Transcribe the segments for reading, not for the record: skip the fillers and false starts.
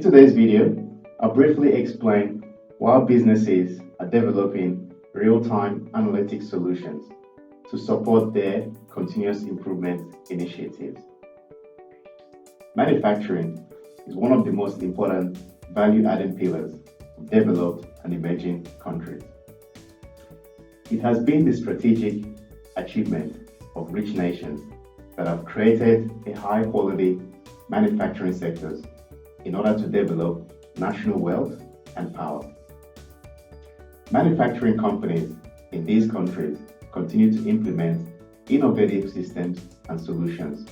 In today's video, I'll briefly explain why businesses are developing real-time analytics solutions to support their continuous improvement initiatives. Manufacturing is one of the most important value-adding pillars of developed and emerging countries. It has been the strategic achievement of rich nations that have created a high-quality manufacturing sectors in order to develop national wealth and power. Manufacturing companies in these countries continue to implement innovative systems and solutions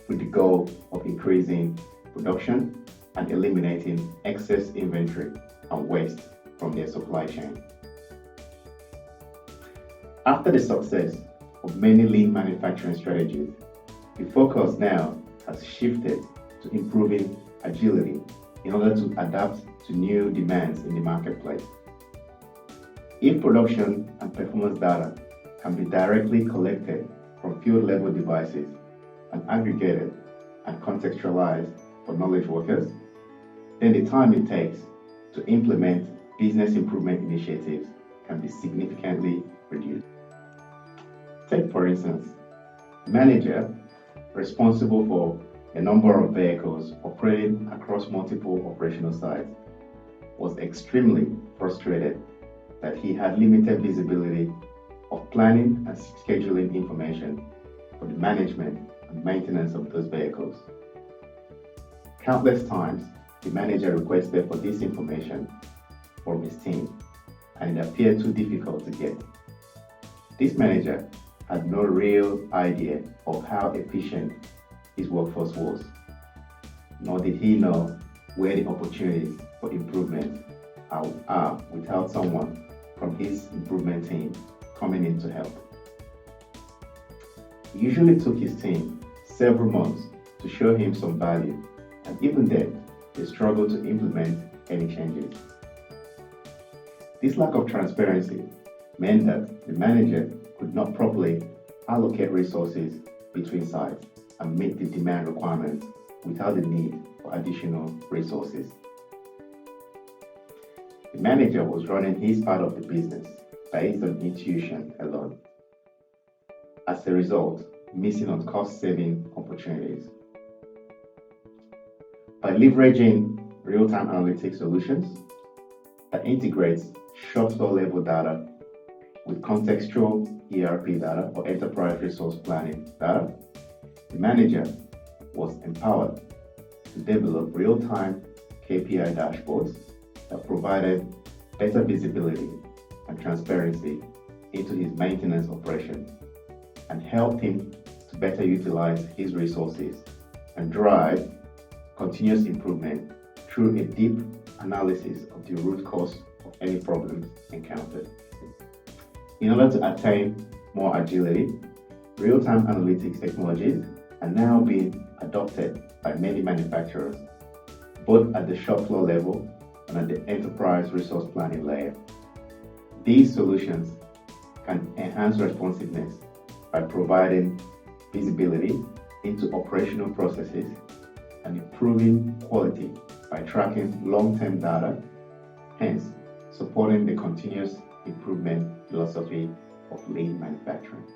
with the goal of increasing production and eliminating excess inventory and waste from their supply chain. After the success of many lean manufacturing strategies, the focus now has shifted to improving agility in order to adapt to new demands in the marketplace. If production and performance data can be directly collected from field-level devices and aggregated and contextualized for knowledge workers, then the time it takes to implement business improvement initiatives can be significantly reduced. Take, for instance, a manager responsible for a number of vehicles operating across multiple operational sites was extremely frustrated that he had limited visibility of planning and scheduling information for the management and maintenance of those vehicles. Countless times, the manager requested for this information from his team, and it appeared too difficult to get. This manager had no real idea of how efficient his workforce was, nor did he know where the opportunities for improvement are without someone from his improvement team coming in to help. It usually took his team several months to show him some value, and even then, they struggled to implement any changes. This lack of transparency meant that the manager could not properly allocate resources between sites and meet the demand requirements without the need for additional resources. The manager was running his part of the business based on intuition alone. As a result, missing on cost-saving opportunities. By leveraging real-time analytics solutions that integrates shop floor level data with contextual ERP data or enterprise resource planning data, the manager was empowered to develop real-time KPI dashboards that provided better visibility and transparency into his maintenance operations and helped him to better utilize his resources and drive continuous improvement through a deep analysis of the root cause of any problems encountered. In order to attain more agility, real-time analytics technologies are now being adopted by many manufacturers, both at the shop floor level and at the enterprise resource planning layer. These solutions can enhance responsiveness by providing visibility into operational processes and improving quality by tracking long-term data, hence supporting the continuous improvement philosophy of lean manufacturing.